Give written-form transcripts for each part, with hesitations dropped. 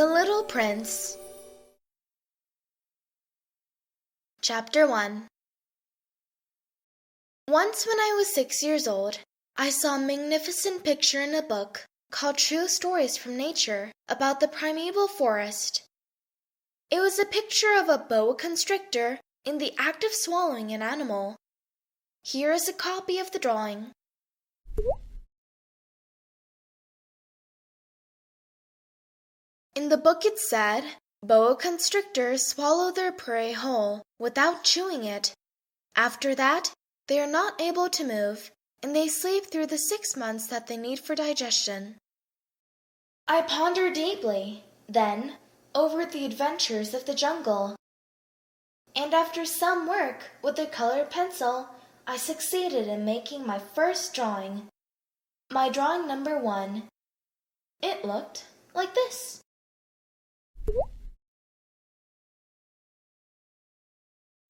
The Little Prince. Chapter 1. Once when I was 6 years old, I saw a magnificent picture in a book called True Stories from Nature about the primeval forest. It was a picture of a boa constrictor in the act of swallowing an animal. Here is a copy of the drawing. In the book it said, boa constrictors swallow their prey whole without chewing it. After that, they are not able to move, and they sleep through the 6 months that they need for digestion. I pondered deeply, then, over the adventures of the jungle. And after some work with a colored pencil, I succeeded in making my first drawing. My drawing number 1. It looked like this.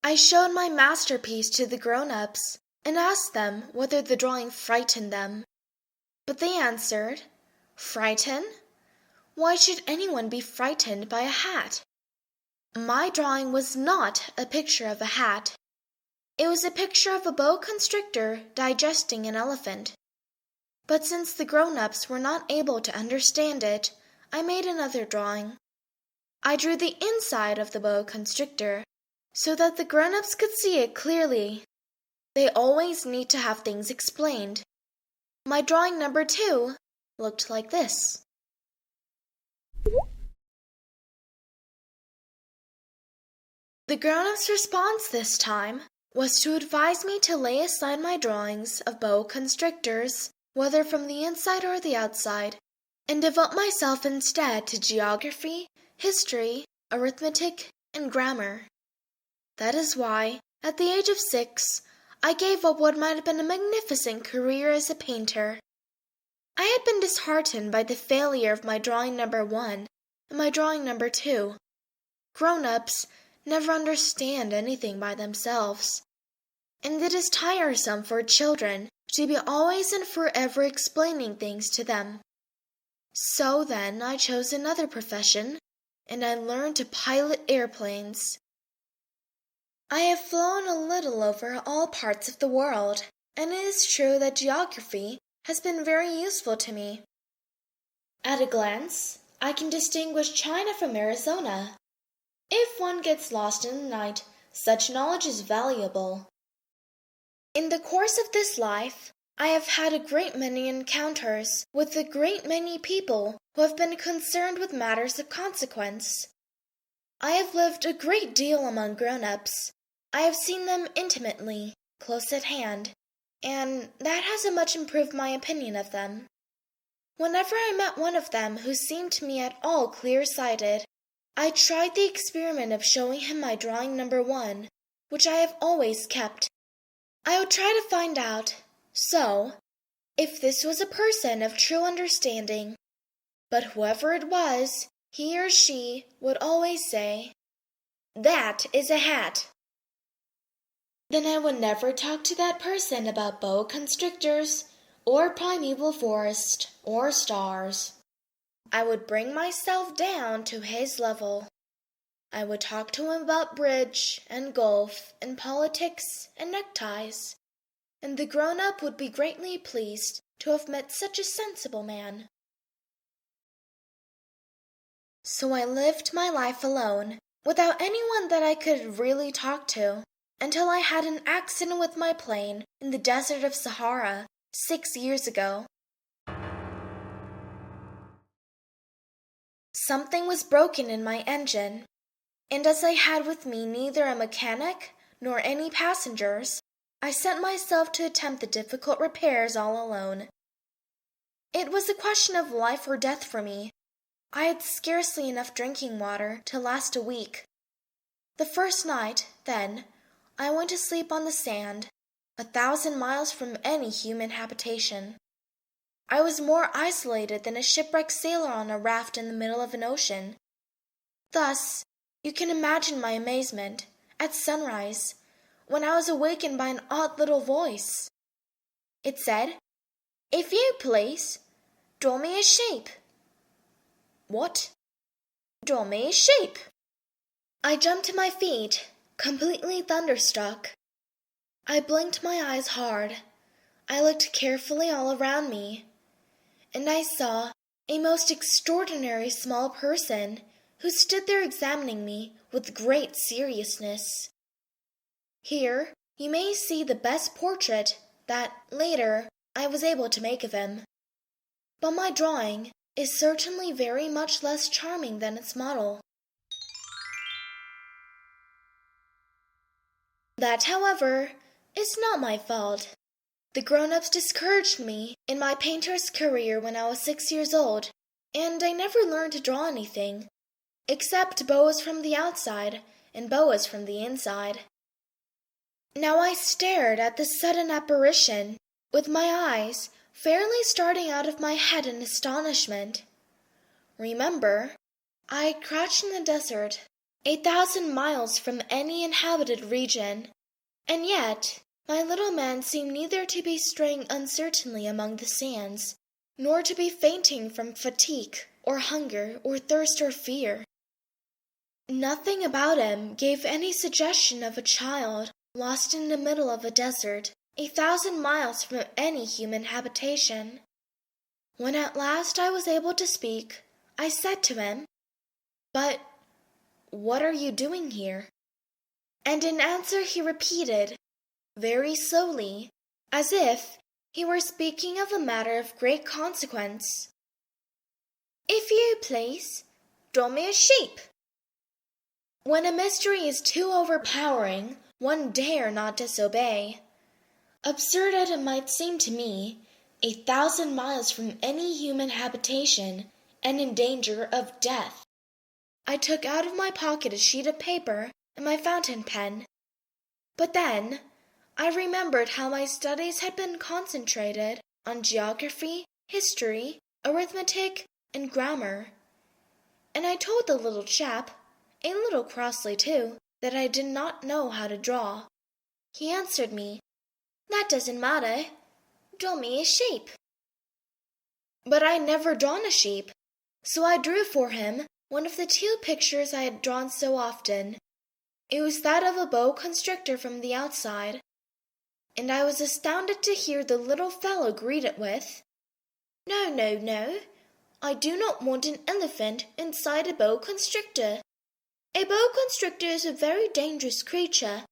I showed my masterpiece to the grown-ups and asked them whether the drawing frightened them. But they answered, "Frighten? Why should anyone be frightened by a hat?" My drawing was not a picture of a hat. It was a picture of a boa constrictor digesting an elephant. But since the grown-ups were not able to understand it, I made another drawing. I drew the inside of the boa constrictor so that the grown-ups could see it clearly. They always need to have things explained. My drawing number 2 looked like this. The grown-ups' response this time was to advise me to lay aside my drawings of boa constrictors, whether from the inside or the outside, and devote myself instead to geography, history, arithmetic, and grammar. That is why, at the age of 6, I gave up what might have been a magnificent career as a painter. I had been disheartened by the failure of my drawing number 1 and my drawing number 2. Grown-ups never understand anything by themselves, and it is tiresome for children to be always and forever explaining things to them. So then I chose another profession, and I learned to pilot airplanes. I have flown a little over all parts of the world, and it is true that geography has been very useful to me. At a glance, I can distinguish China from Arizona. If one gets lost in the night, such knowledge is valuable. In the course of this life, I have had a great many encounters with a great many people who have been concerned with matters of consequence. I have lived a great deal among grown-ups. I have seen them intimately, close at hand, and that has much improved my opinion of them. Whenever I met one of them who seemed to me at all clear-sighted, I tried the experiment of showing him my drawing number 1, which I have always kept. I would try to find out, if this was a person of true understanding. But whoever it was, he or she would always say, "That is a hat." Then I would never talk to that person about boa constrictors, or primeval forest, or stars. I would bring myself down to his level. I would talk to him about bridge, and golf, and politics, and neckties, and the grown-up would be greatly pleased to have met such a sensible man. So I lived my life alone, without anyone that I could really talk to, until I had an accident with my plane in the desert of Sahara 6 years ago. Something was broken in my engine, and as I had with me neither a mechanic nor any passengers, I set myself to attempt the difficult repairs all alone. It was a question of life or death for me. I had scarcely enough drinking water to last a week. The first night, then, I went to sleep on the sand, 1,000 miles from any human habitation. I was more isolated than a shipwrecked sailor on a raft in the middle of an ocean. Thus, you can imagine my amazement, at sunrise, when I was awakened by an odd little voice. It said, "If you please, draw me a sheep." What? Draw me a sheep. I jumped to my feet, completely thunderstruck. I blinked my eyes hard. I looked carefully all around me, and I saw a most extraordinary small person who stood there examining me with great seriousness. Here you may see the best portrait that, later, I was able to make of him. But my drawing is certainly very much less charming than its model. That, however, is not my fault. The grown-ups discouraged me in my painter's career when I was 6 years old, and I never learned to draw anything, except boas from the outside and boas from the inside. Now I stared at this sudden apparition, with my eyes fairly starting out of my head in astonishment. Remember, I had crouched in the desert, 8,000 miles from any inhabited region, and yet my little man seemed neither to be straying uncertainly among the sands, nor to be fainting from fatigue, or hunger, or thirst, or fear. Nothing about him gave any suggestion of a child lost in the middle of a desert, 8,000 miles from any human habitation. When at last I was able to speak, I said to him, "But what are you doing here?" And in answer he repeated, very slowly, as if he were speaking of a matter of great consequence, "If you please, draw me a sheep." When a mystery is too overpowering, one dare not disobey. Absurd as it might seem to me, 8,000 miles from any human habitation, and in danger of death. I took out of my pocket a sheet of paper and my fountain pen. But then I remembered how my studies had been concentrated on geography, history, arithmetic, and grammar. And I told the little chap, a little crossly too, that I did not know how to draw. He answered me, "That doesn't matter. Draw me a sheep." But I had never drawn a sheep, so I drew for him one of the two pictures I had drawn so often. It was that of a boa constrictor from the outside, and I was astounded to hear the little fellow greet it with, "No, no, no, I do not want an elephant inside a boa constrictor. A boa constrictor is a very dangerous creature,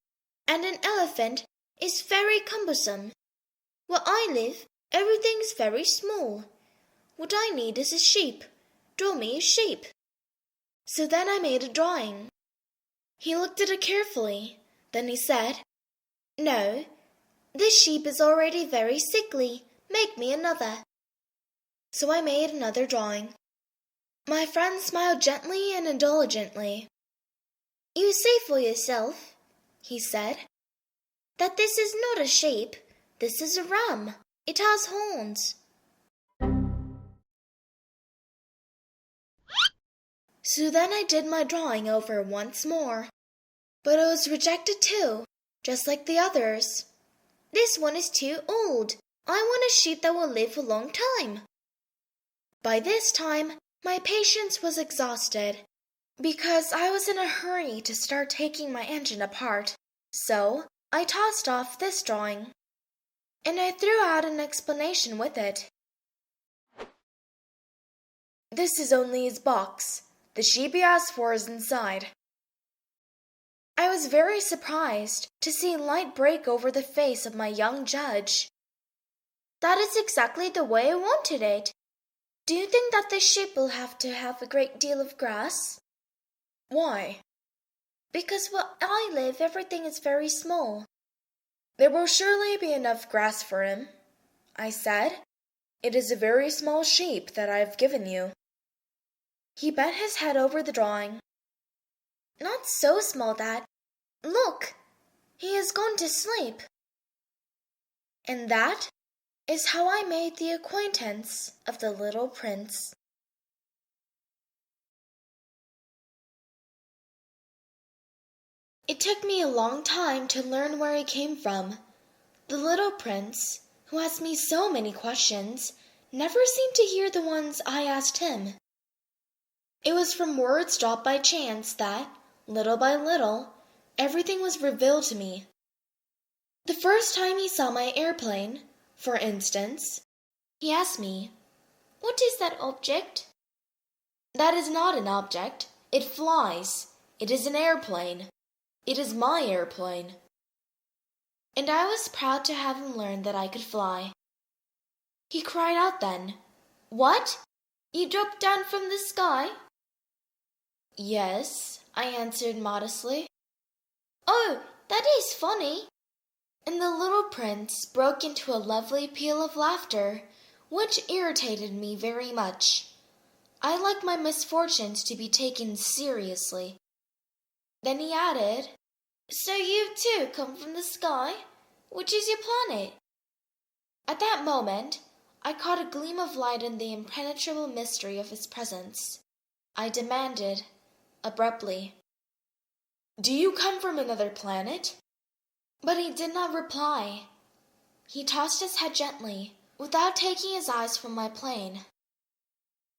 and an elephant is very cumbersome. Where I live, everything is very small. What I need is a sheep. Draw me a sheep." So then I made a drawing. He looked at it carefully. Then he said, "No, this sheep is already very sickly. Make me another." So I made another drawing. My friend smiled gently and indulgently. "You see for yourself," he said, "that this is not a sheep. This is a ram. It has horns." So then I did my drawing over once more, but it was rejected too, just like the others. "This one is too old. I want a sheep that will live a long time." By this time, my patience was exhausted, because I was in a hurry to start taking my engine apart, so I tossed off this drawing, and I threw out an explanation with it. "This is only his box. The sheep he asked for is inside." I was very surprised to see light break over the face of my young judge. "That is exactly the way I wanted it. Do you think that the sheep will have to have a great deal of grass?" "Why?" "Because where I live everything is very small." "There will surely be enough grass for him," I said. "It is a very small sheep that I have given you." He bent his head over the drawing. "Not so small that, look, he has gone to sleep." And that is how I made the acquaintance of the little prince. It took me a long time to learn where he came from. The little prince, who asked me so many questions, never seemed to hear the ones I asked him. It was from words dropped by chance that, little by little, everything was revealed to me. The first time he saw my airplane, for instance, he asked me, "What is that object?" "That is not an object. It flies. It is an airplane. It is my airplane." And I was proud to have him learn that I could fly. He cried out then, "What? You dropped down from the sky?" "Yes," I answered modestly. "Oh, that is funny." And the little prince broke into a lovely peal of laughter, which irritated me very much. I like my misfortunes to be taken seriously. Then he added, "So you too come from the sky? Which is your planet?" At that moment, I caught a gleam of light in the impenetrable mystery of his presence. I demanded, abruptly, "Do you come from another planet?" But he did not reply. He tossed his head gently, without taking his eyes from my plane.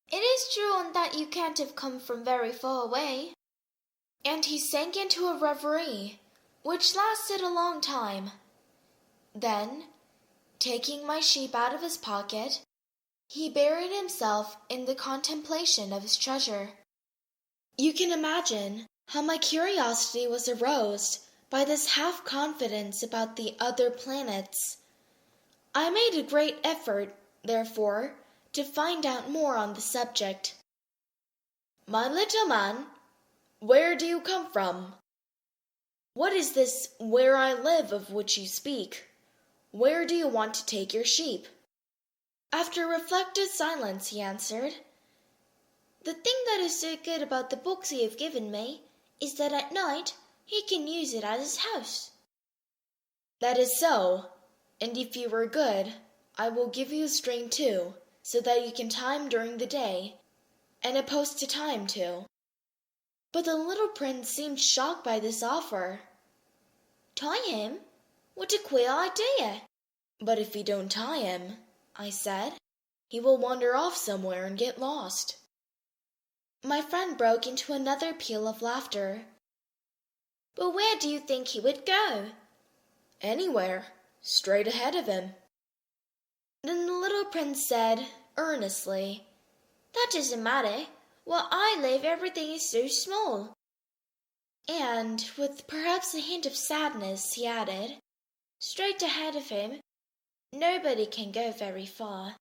"It is true that you can't have come from very far away." And he sank into a reverie, which lasted a long time. Then, taking my sheep out of his pocket, he buried himself in the contemplation of his treasure. You can imagine how my curiosity was aroused by this half-confidence about the other planets. I made a great effort, therefore, to find out more on the subject. "My little man, where do you come from? What is this 'where I live' of which you speak? Where do you want to take your sheep?" After a reflective silence, he answered, "The thing that is so good about the box you have given me is that at night he can use it as his house." "That is so, and if you are good, I will give you a string too, so that you can time during the day, and a post to time too." But the little prince seemed shocked by this offer. "Tie him? What a queer idea!" "But if you don't tie him," I said, "he will wander off somewhere and get lost." My friend broke into another peal of laughter. "But where do you think he would go?" "Anywhere, straight ahead of him." Then the little prince said, earnestly, "That doesn't matter. Where I live everything is so small." And, with perhaps a hint of sadness, he added, "Straight ahead of him, nobody can go very far."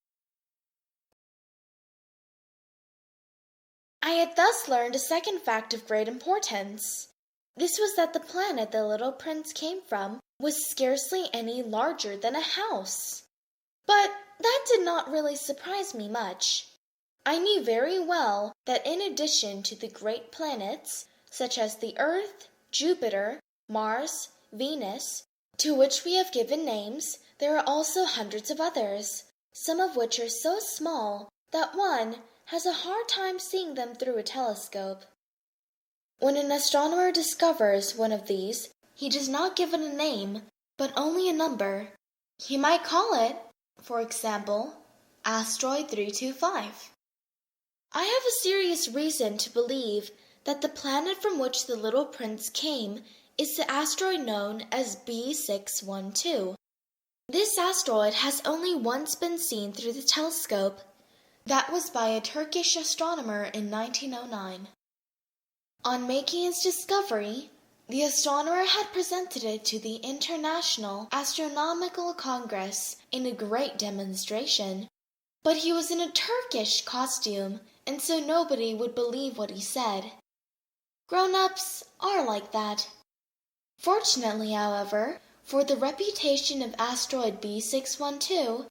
I had thus learned a second fact of great importance. This was that the planet the little prince came from was scarcely any larger than a house. But that did not really surprise me much. I knew very well that in addition to the great planets, such as the Earth, Jupiter, Mars, Venus, to which we have given names, there are also hundreds of others, some of which are so small that one has a hard time seeing them through a telescope. When an astronomer discovers one of these, he does not give it a name, but only a number. He might call it, for example, Asteroid 325. I have a serious reason to believe that the planet from which the little prince came is the asteroid known as B612. This asteroid has only once been seen through the telescope. That was by a Turkish astronomer in 1909. On making his discovery, the astronomer had presented it to the International Astronomical Congress in a great demonstration, but he was in a Turkish costume, and so nobody would believe what he said. Grown-ups are like that. Fortunately, however, for the reputation of asteroid B612,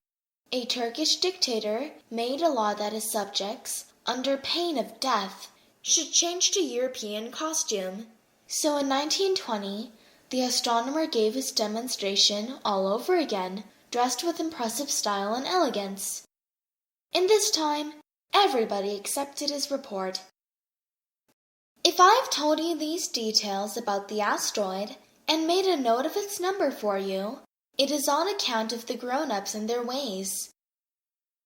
a Turkish dictator made a law that his subjects, under pain of death, should change to European costume. So in 1920, the astronomer gave his demonstration all over again, dressed with impressive style and elegance. And this time, everybody accepted his report. If I've told you these details about the asteroid and made a note of its number for you, it is on account of the grown-ups and their ways.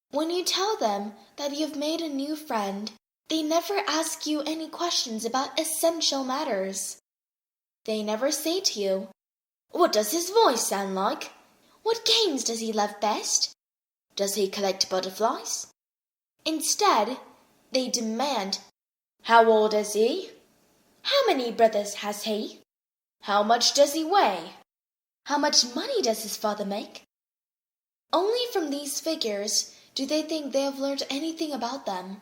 When you tell them that you have made a new friend, They never ask you any questions about essential matters. They never say to you, "What does his voice sound like? What games does he love best? Does he collect butterflies?" Instead, they demand, "How old is he? How many brothers has he? How much does he weigh? How much money does his father make?" Only from these figures do they think they have learned anything about them.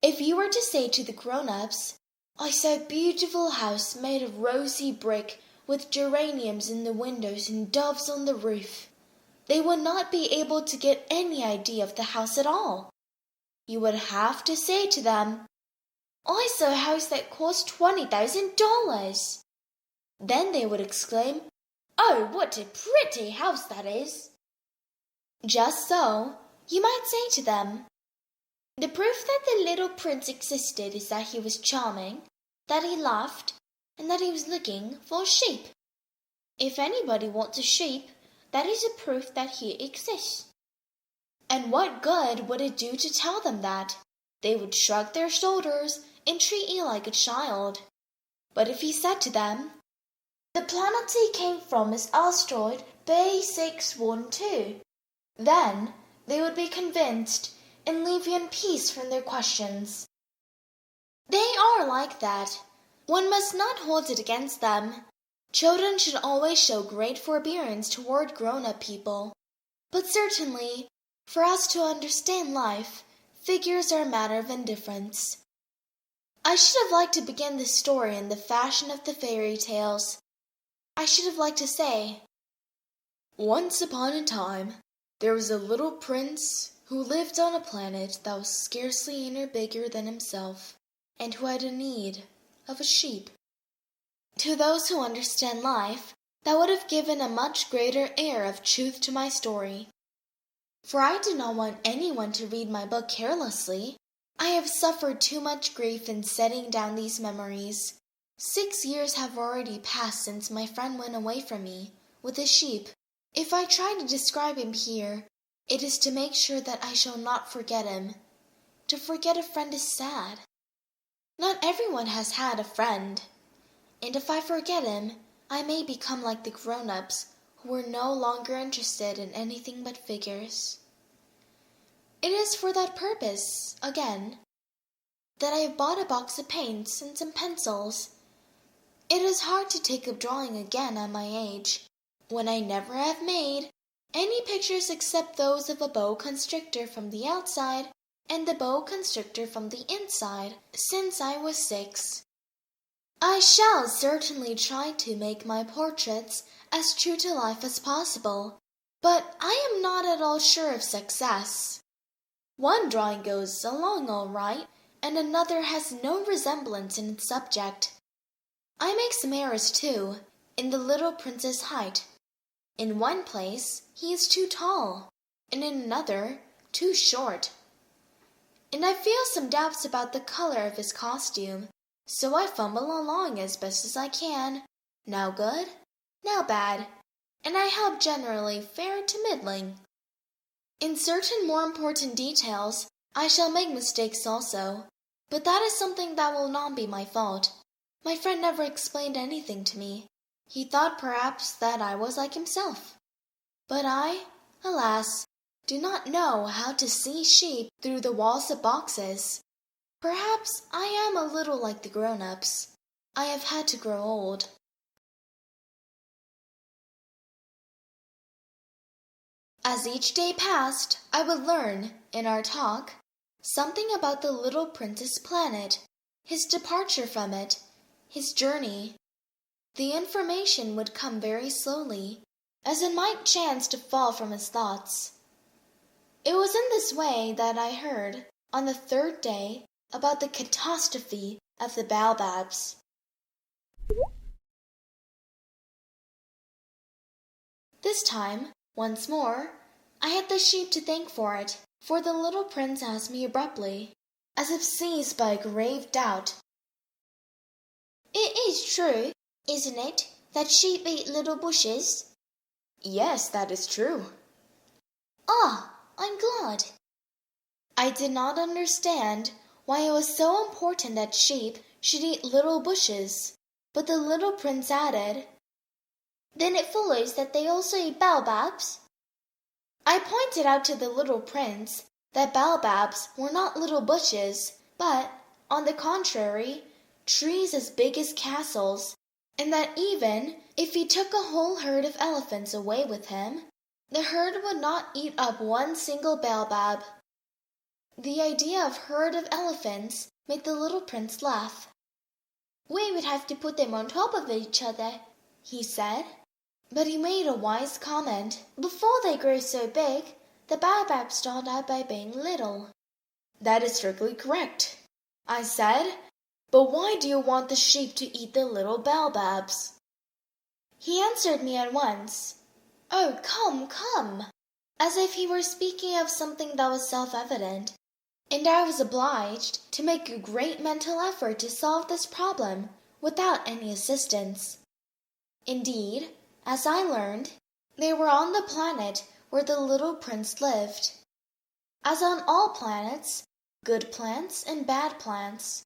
If you were to say to the grown-ups, "I saw a beautiful house made of rosy brick with geraniums in the windows and doves on the roof," they would not be able to get any idea of the house at all. You would have to say to them, "I saw a house that cost $20,000. Then they would exclaim, "Oh, what a pretty house that is." Just so, you might say to them, "The proof that the little prince existed is that he was charming, that he laughed, and that he was looking for a sheep. If anybody wants a sheep, that is a proof that he exists." And what good would it do to tell them that? They would shrug their shoulders and treat you like a child. But if you said to them, "The planet he came from is asteroid B612, then they would be convinced and leave you in peace from their questions. They are like that. One must not hold it against them. Children should always show great forbearance toward grown-up people. But certainly, for us to understand life, figures are a matter of indifference. I should have liked to begin this story in the fashion of the fairy tales. I should have liked to say, "Once upon a time, there was a little prince who lived on a planet that was scarcely any bigger than himself, and who had a need of a sheep." To those who understand life, that would have given a much greater air of truth to my story. For I do not want anyone to read my book carelessly. I have suffered too much grief in setting down these memories. 6 years have already passed since my friend went away from me with his sheep. If I try to describe him here, it is to make sure that I shall not forget him. To forget a friend is sad. Not everyone has had a friend, and if I forget him, I may become like the grown-ups who were no longer interested in anything but figures. It is for that purpose, again, that I have bought a box of paints and some pencils. It is hard to take up drawing again at my age, when I never have made any pictures except those of a boa constrictor from the outside and the boa constrictor from the inside since I was 6. I shall certainly try to make my portraits as true to life as possible, but I am not at all sure of success. One drawing goes along all right, and another has no resemblance in its subject. I make some errors, too, in the little prince's height. In one place, he is too tall, and in another, too short. And I feel some doubts about the color of his costume, so I fumble along as best as I can, now good, now bad, and I help generally fair to middling. In certain more important details, I shall make mistakes also, but that is something that will not be my fault. My friend never explained anything to me. He thought perhaps that I was like himself. But I, alas, do not know how to see sheep through the walls of boxes. Perhaps I am a little like the grown-ups. I have had to grow old. As each day passed, I would learn, in our talk, something about the little prince's planet, his departure from it, his journey. The information would come very slowly, as it might chance to fall from his thoughts. It was in this way that I heard, on the 3rd day, about the catastrophe of the baobabs. This time, once more, I had the sheep to thank for it, for the little prince asked me abruptly, as if seized by a grave doubt, "It is true, isn't it, that sheep eat little bushes?" "Yes, that is true." "Ah, I'm glad." I did not understand why it was so important that sheep should eat little bushes. But the little prince added, "Then it follows that they also eat baobabs?" I pointed out to the little prince that baobabs were not little bushes, but, on the contrary, trees as big as castles, and that even if he took a whole herd of elephants away with him, the herd would not eat up one single baobab. The idea of herd of elephants made the little prince laugh. "We would have to put them on top of each other," he said. But he made a wise comment. "Before they grow so big, the baobabs start out by being little." "That is strictly correct," I said. "But why do you want the sheep to eat the little baobabs?" He answered me at once, "Oh, come," as if he were speaking of something that was self-evident, and I was obliged to make a great mental effort to solve this problem without any assistance. Indeed, as I learned, they were on the planet where the little prince lived. As on all planets, good plants and bad plants.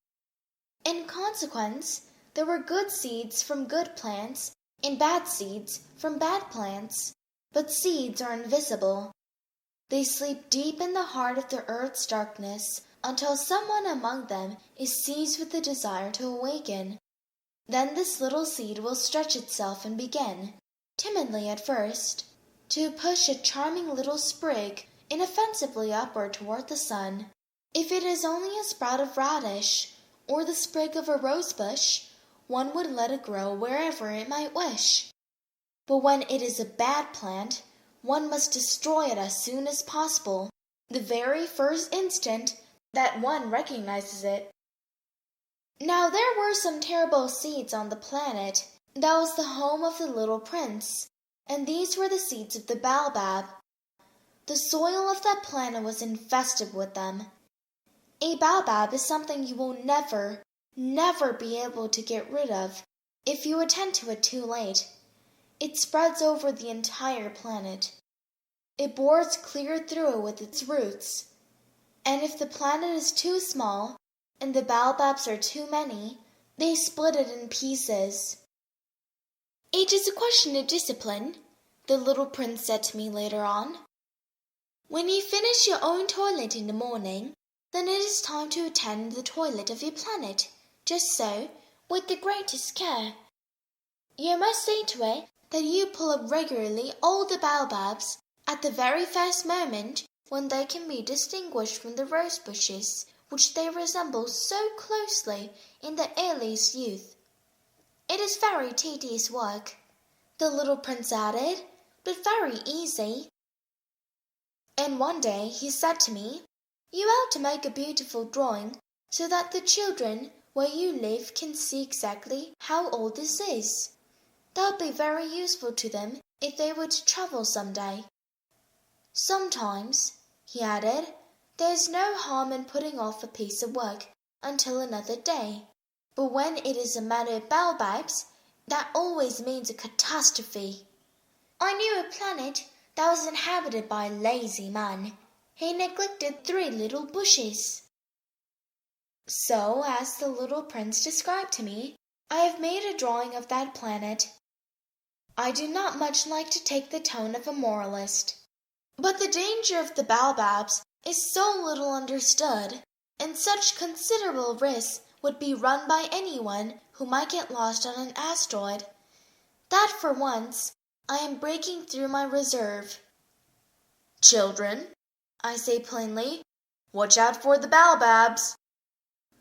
In consequence, there were good seeds from good plants and bad seeds from bad plants. But seeds are invisible. They sleep deep in the heart of the earth's darkness until someone among them is seized with the desire to awaken. Then this little seed will stretch itself and begin, timidly at first, to push a charming little sprig inoffensively upward toward the sun. If it is only a sprout of radish or the sprig of a rose bush, one would let it grow wherever it might wish. But when it is a bad plant, one must destroy it as soon as possible, the very first instant that one recognizes it. Now there were some terrible seeds on the planet that was the home of the little prince, and these were the seeds of the baobab. The soil of that planet was infested with them. A baobab is something you will never be able to get rid of if you attend to it too late. It spreads over the entire planet. It bores clear through it with its roots. And if the planet is too small and the baobabs are too many, they split it in pieces. "It is a question of discipline," the little prince said to me later on. "When you finish your own toilet in the morning, then it is time to attend the toilet of your planet, just so, with the greatest care. You must see to it that you pull up regularly all the baobabs at the very first moment when they can be distinguished from the rose bushes, which they resemble so closely in their earliest youth. It is very tedious work," the little prince added, "but very easy." And one day he said to me, "You ought to make a beautiful drawing so that the children where you live can see exactly how old this is. That would be very useful to them if they were to travel some day. Sometimes," he added, "there is no harm in putting off a piece of work until another day. But when it is a matter of baobabs, that always means a catastrophe. I knew a planet that was inhabited by a lazy man. He neglected 3 little bushes." So, as the little prince described to me, I have made a drawing of that planet. I do not much like to take the tone of a moralist, but the danger of the baobabs is so little understood, and such considerable risks would be run by anyone who might get lost on an asteroid, that for once I am breaking through my reserve. "Children," I say plainly, "watch out for the baobabs."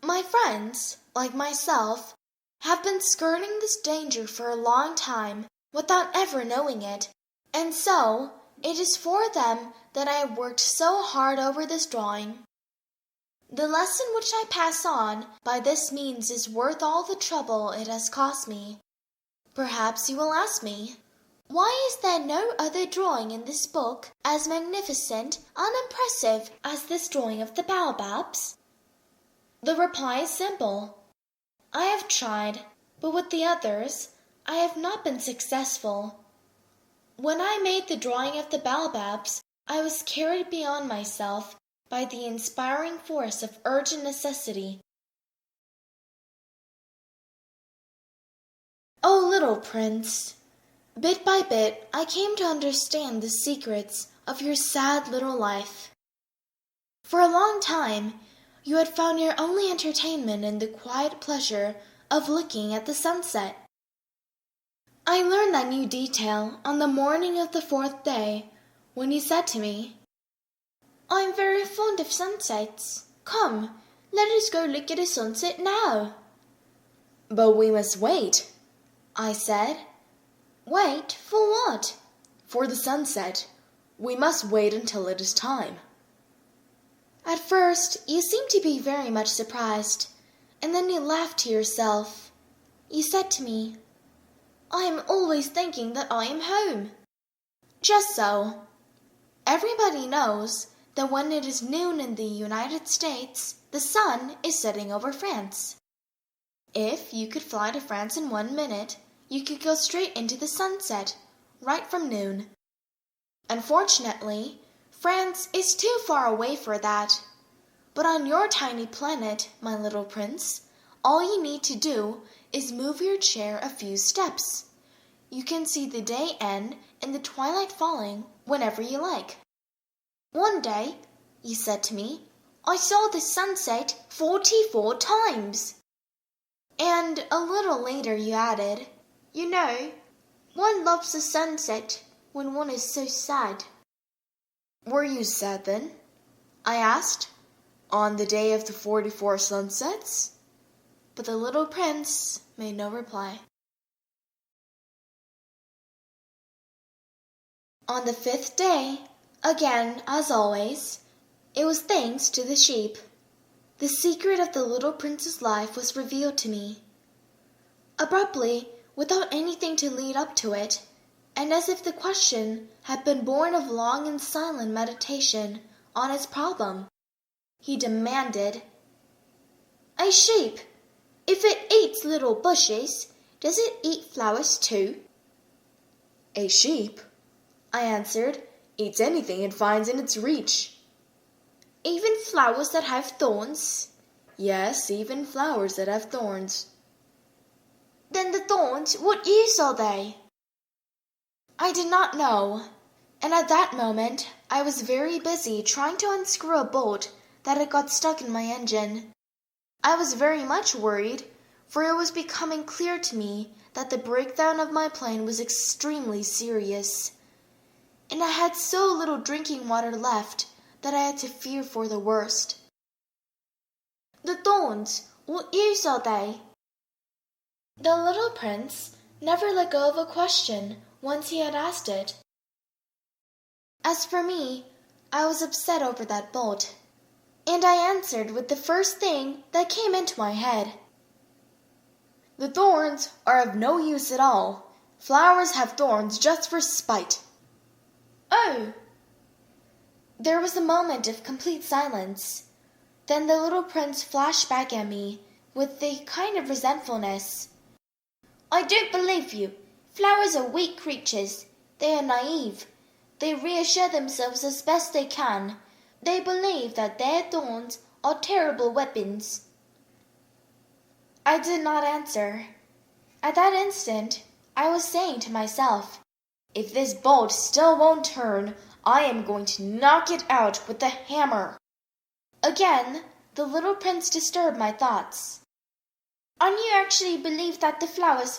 My friends, like myself, have been skirting this danger for a long time without ever knowing it, and so it is for them that I have worked so hard over this drawing. The lesson which I pass on by this means is worth all the trouble it has cost me. Perhaps you will ask me, why is there no other drawing in this book as magnificent and impressive as this drawing of the baobabs? The reply is simple. I have tried, but with the others, I have not been successful. When I made the drawing of the baobabs, I was carried beyond myself by the inspiring force of urgent necessity. O little prince, bit by bit I came to understand the secrets of your sad little life. For a long time, you had found your only entertainment in the quiet pleasure of looking at the sunset. I learned that new detail on the morning of the 4th day, when you said to me, "I am very fond of sunsets. Come, let us go look at a sunset now." "But we must wait," I said. "Wait for what?" "For the sunset. We must wait until it is time." At first, you seemed to be very much surprised, and then you laughed to yourself. You said to me, "I am always thinking that I am home." Just so. Everybody knows that when it is noon in the United States, the sun is setting over France. If you could fly to France in 1 minute, you could go straight into the sunset, right from noon. Unfortunately, France is too far away for that. But on your tiny planet, my little prince, all you need to do is move your chair a few steps. You can see the day end and the twilight falling whenever you like. One day, you said to me, I saw the sunset 44 times. And a little later you added, "You know, one loves the sunset when one is so sad." "Were you sad then?" I asked, "on the day of the 44 sunsets?" But the little prince made no reply. On the 5th day, again as always, it was thanks to the sheep. The secret of the little prince's life was revealed to me. Abruptly, without anything to lead up to it, and as if the question had been born of long and silent meditation on its problem, he demanded, "A sheep, if it eats little bushes, does it eat flowers too?" "A sheep," I answered, "eats anything it finds in its reach." "Even flowers that have thorns?" "Yes, even flowers that have thorns." "Then the thorns, what use are they?" I did not know, and at that moment I was very busy trying to unscrew a bolt that had got stuck in my engine. I was very much worried, for it was becoming clear to me that the breakdown of my plane was extremely serious, and I had so little drinking water left that I had to fear for the worst. "The thorns, what use are they?" The little prince never let go of a question once he had asked it. As for me, I was upset over that bolt, and I answered with the first thing that came into my head. "The thorns are of no use at all. Flowers have thorns just for spite." "Oh!" There was a moment of complete silence. Then the little prince flashed back at me with a kind of resentfulness. "I don't believe you. Flowers are weak creatures. They are naive. They reassure themselves as best they can. They believe that their thorns are terrible weapons." I did not answer. At that instant, I was saying to myself, if this bolt still won't turn, I am going to knock it out with a hammer. Again, the little prince disturbed my thoughts. "And you actually believe that the flowers—"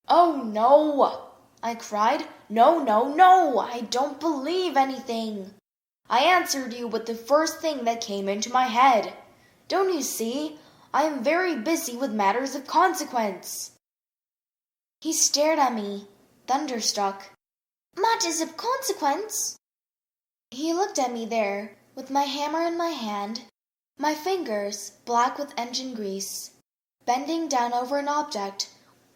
"Oh, no!" I cried. "No, no, no! I don't believe anything. I answered you with the first thing that came into my head. Don't you see? I am very busy with matters of consequence." He stared at me, thunderstruck. "Matters of consequence?" He looked at me there, with my hammer in my hand, my fingers black with engine grease, bending down over an object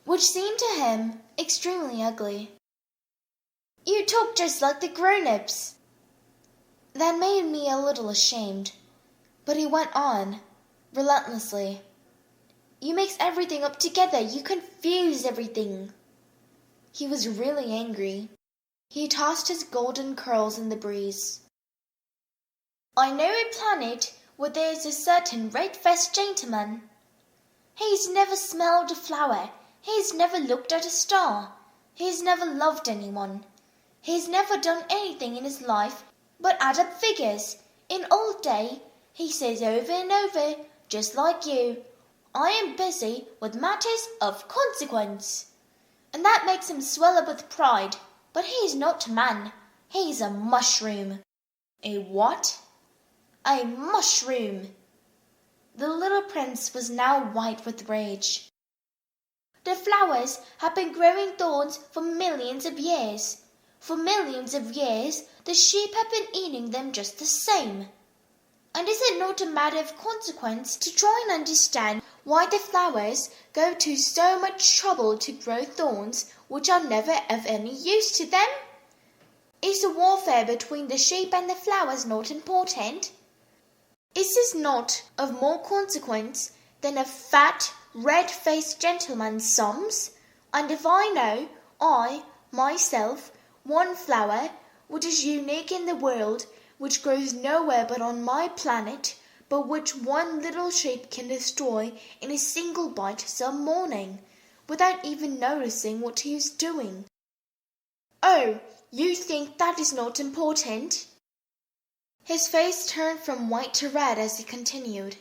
which seemed to him extremely ugly. "You talk just like the grown-ups." That made me a little ashamed, but he went on, relentlessly. "You mix everything up together. You confuse everything." He was really angry. He tossed his golden curls in the breeze. I know a planet where there is a certain red-faced gentleman. He's never smelled a flower. He's never looked at a star. He's never loved anyone. He's never done anything in his life but add up figures. In all day, he says over and over, just like you, I am busy with matters of consequence. And that makes him swell up with pride. But he's not a man. He's a mushroom. A what? A mushroom. The little prince was now white with rage. The flowers have been growing thorns for millions of years. For millions of years, the sheep have been eating them just the same. And is it not a matter of consequence to try and understand why the flowers go to so much trouble to grow thorns which are never of any use to them? Is the warfare between the sheep and the flowers not important? Is this not of more consequence than a fat, red-faced gentleman's sums? And if I know, I, myself, one flower, which is unique in the world, which grows nowhere but on my planet, but which one little sheep can destroy in a single bite some morning, without even noticing what he is doing. Oh, you think that is not important? His face turned from white to red as he continued.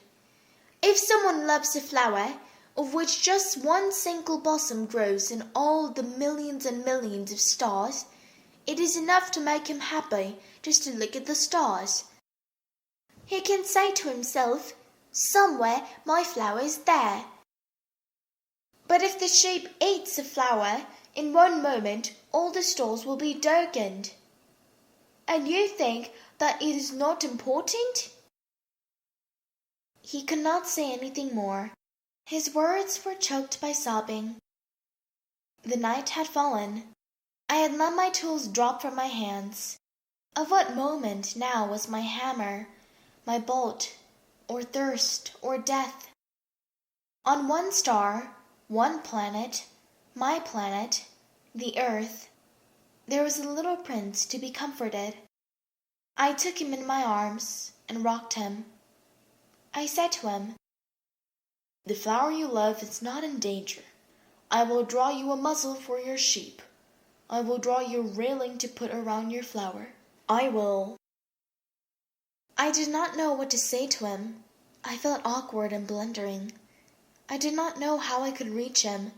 If someone loves a flower, of which just one single blossom grows in all the millions and millions of stars, it is enough to make him happy just to look at the stars. He can say to himself, somewhere my flower is there. But if the sheep eats the flower, in one moment all the stars will be darkened. And you think that it is not important? He could not say anything more. His words were choked by sobbing. The night had fallen. I had let my tools drop from my hands. Of what moment now was my hammer, my bolt, or thirst, or death? On one star, one planet, my planet, the earth, there was a little prince to be comforted. I took him in my arms and rocked him. I said to him, "The flower you love is not in danger. I will draw you a muzzle for your sheep. I will draw you a railing to put around your flower. I will." I did not know what to say to him. I felt awkward and blundering. I did not know how I could reach him,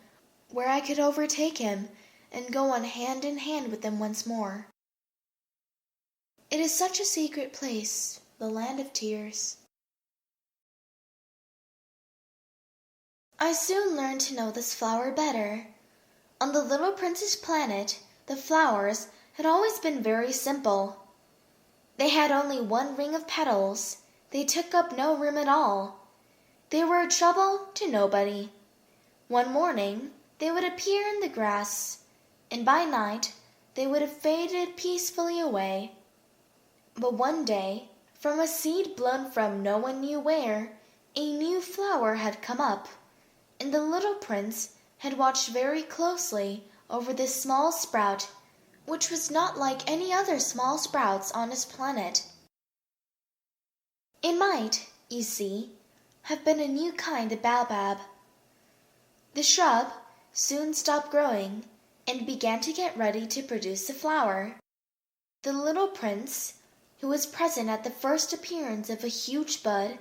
where I could overtake him, and go on hand in hand with him once more. It is such a secret place, the land of tears. I soon learned to know this flower better. On the little prince's planet, the flowers had always been very simple. They had only one ring of petals. They took up no room at all. They were a trouble to nobody. One morning they would appear in the grass, and by night they would have faded peacefully away. But one day, from a seed blown from no one knew where, a new flower had come up, and the little prince had watched very closely over this small sprout, which was not like any other small sprouts on his planet. It might, you see, have been a new kind of baobab. The shrub soon stopped growing and began to get ready to produce a flower. The little prince, who was present at the first appearance of a huge bud,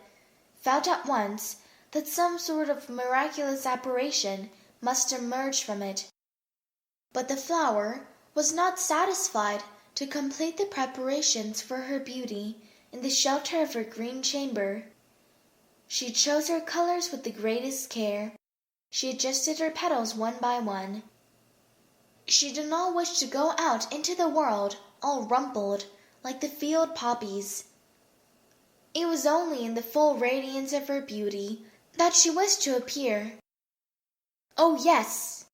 felt at once that some sort of miraculous apparition must emerge from it. But the flower was not satisfied to complete the preparations for her beauty in the shelter of her green chamber. She chose her colors with the greatest care. She adjusted her petals one by one. She did not wish to go out into the world all rumpled like the field poppies. It was only in the full radiance of her beauty that she wished to appear. Oh yes,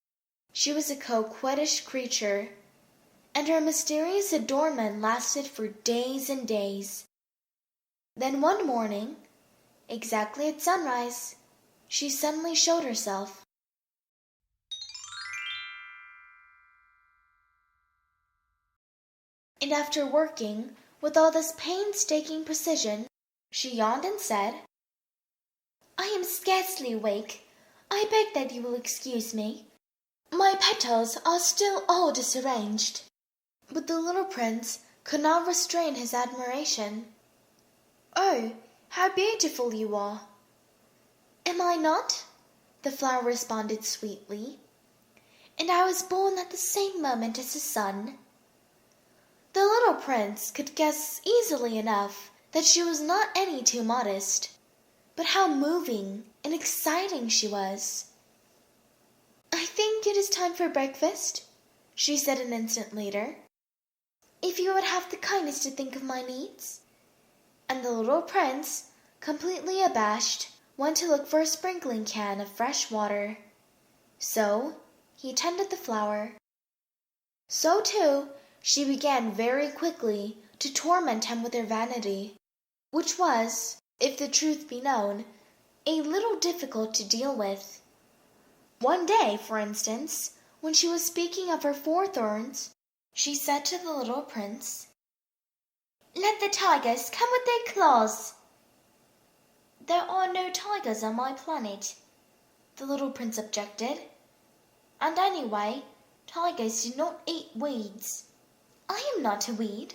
she was a coquettish creature, and her mysterious adornment lasted for days and days. Then one morning, exactly at sunrise, she suddenly showed herself. And after working with all this painstaking precision, she yawned and said, "I am scarcely awake. I beg that you will excuse me. My petals are still all disarranged." But the little prince could not restrain his admiration. "Oh, how beautiful you are!" "Am I not?" the flower responded sweetly. "And I was born at the same moment as the sun." The little prince could guess easily enough that she was not any too modest, but how moving and exciting she was. "I think it is time for breakfast," she said an instant later. "If you would have the kindness to think of my needs." And the little prince, completely abashed, went to look for a sprinkling can of fresh water. So he tended the flower. So too she began very quickly to torment him with her vanity, which was, if the truth be known, a little difficult to deal with. One day, for instance, when she was speaking of her 4 thorns, she said to the little prince, "Let the tigers come with their claws." "There are no tigers on my planet," the little prince objected. "And anyway, tigers do not eat weeds." "I am not a weed,"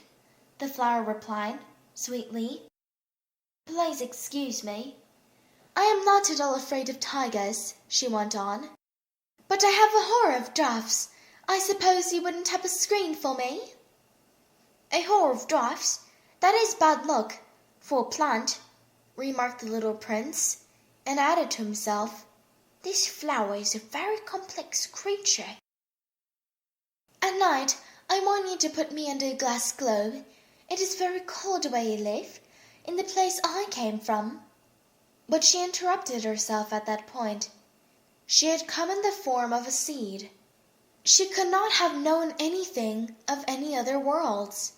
the flower replied sweetly. "Please excuse me. I am not at all afraid of tigers," she went on. "But I have a horror of draughts. I suppose you wouldn't have a screen for me?" "A horror of draughts? That is bad luck for a plant," remarked the little prince, and added to himself, "This flower is a very complex creature." "At night I want you to put me under a glass globe. It is very cold where you live, in the place I came from." But she interrupted herself at that point. She had come in the form of a seed. She could not have known anything of any other worlds.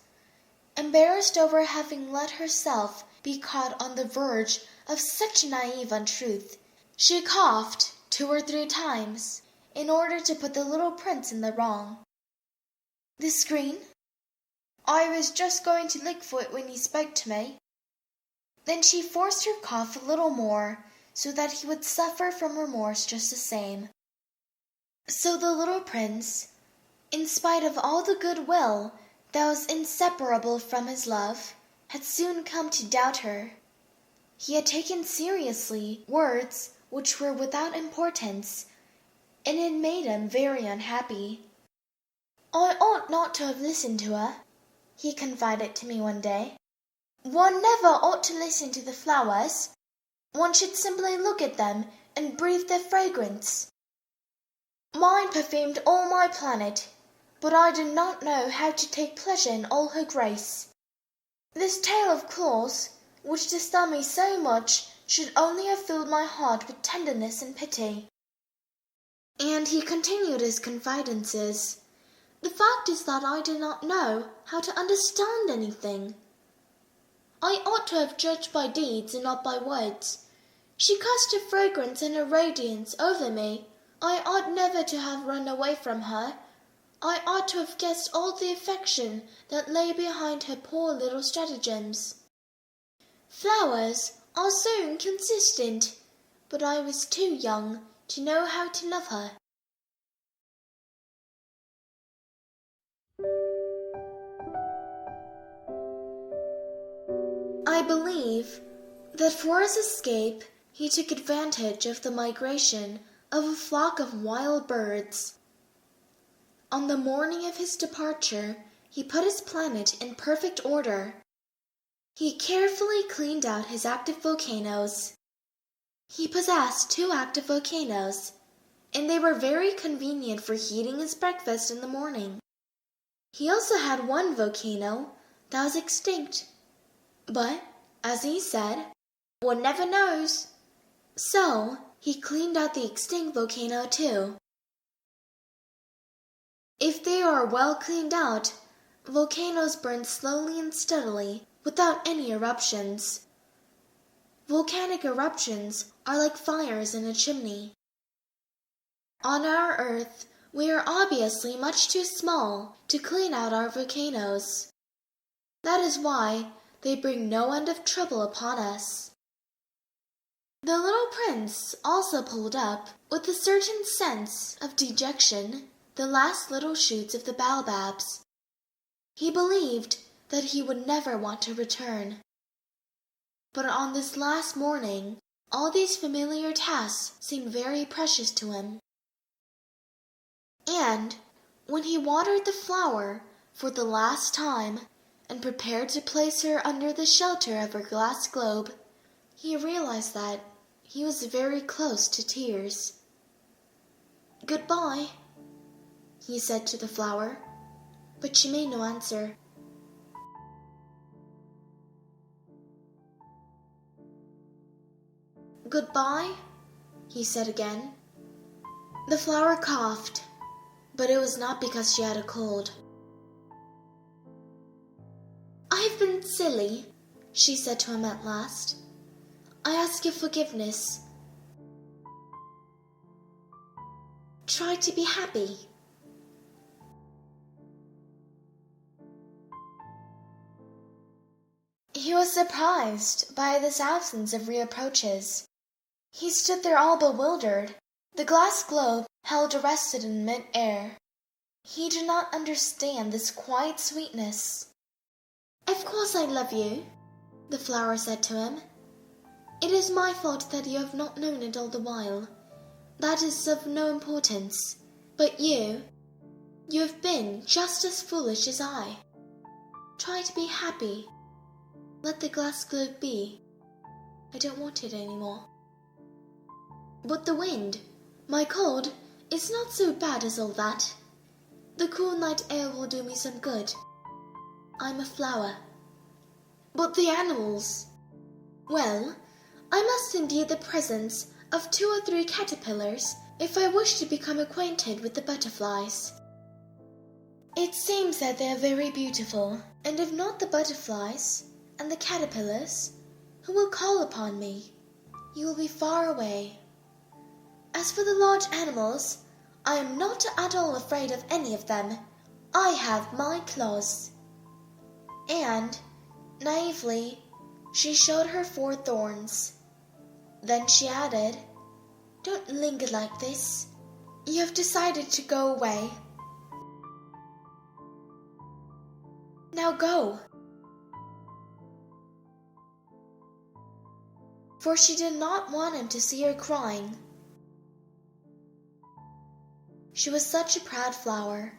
Embarrassed over having let herself be caught on the verge of such naive untruth, she coughed 2 or 3 times in order to put the little prince in the wrong. "The screen? I was just going to look for it when you spoke to me." Then she forced her cough a little more, so that he would suffer from remorse just the same. So the little prince, in spite of all the good will that was inseparable from his love, had soon come to doubt her. He had taken seriously words which were without importance, and it made him very unhappy. "I ought not to have listened to her," he confided to me one day. "One never ought to listen to the flowers. One should simply look at them and breathe their fragrance. Mine perfumed all my planet, but I did not know how to take pleasure in all her grace. This tale of claws, which disturbed me so much, should only have filled my heart with tenderness and pity." And he continued his confidences. "The fact is that I did not know how to understand anything. I ought to have judged by deeds and not by words. She cast a fragrance and a radiance over me. I ought never to have run away from her. I ought to have guessed all the affection that lay behind her poor little stratagems. Flowers are so inconsistent, but I was too young to know how to love her." I believe that for his escape he took advantage of the migration of a flock of wild birds. On the morning of his departure, he put his planet in perfect order. He carefully cleaned out his active volcanoes. He possessed 2 active volcanoes, and they were very convenient for heating his breakfast in the morning. He also had 1 volcano that was extinct. But, as he said, one never knows. So he cleaned out the extinct volcano too. If they are well cleaned out, volcanoes burn slowly and steadily without any eruptions. Volcanic eruptions are like fires in a chimney. On our Earth, we are obviously much too small to clean out our volcanoes. That is why they bring no end of trouble upon us." The little prince also pulled up, with a certain sense of dejection, the last little shoots of the baobabs. He believed that he would never want to return. But on this last morning, all these familiar tasks seemed very precious to him. And when he watered the flower for the last time and prepared to place her under the shelter of her glass globe, he realized that he was very close to tears. "Goodbye," he said to the flower, but she made no answer. "Goodbye," he said again. The flower coughed, but it was not because she had a cold. "I've been silly," she said to him at last. "I ask your forgiveness. Try to be happy." He was surprised by this absence of reproaches. He stood there all bewildered. The glass globe held arrested in mid-air. He did not understand this quiet sweetness. "Of course I love you," the flower said to him. "It is my fault that you have not known it all the while. That is of no importance. But you have been just as foolish as I. Try to be happy. Let the glass globe be. I don't want it anymore. But the wind, my cold, is not so bad as all that. The cool night air will do me some good. I'm a flower. But the animals, well, I must endure the presence of 2 or 3 caterpillars if I wish to become acquainted with the butterflies. It seems that they are very beautiful, and if not the butterflies and the caterpillars, who will call upon me? You will be far away. As for the large animals, I am not at all afraid of any of them. I have my claws." And, naively, she showed her 4 thorns. Then she added, "Don't linger like this. You have decided to go away. Now go." For she did not want him to see her crying. She was such a proud flower,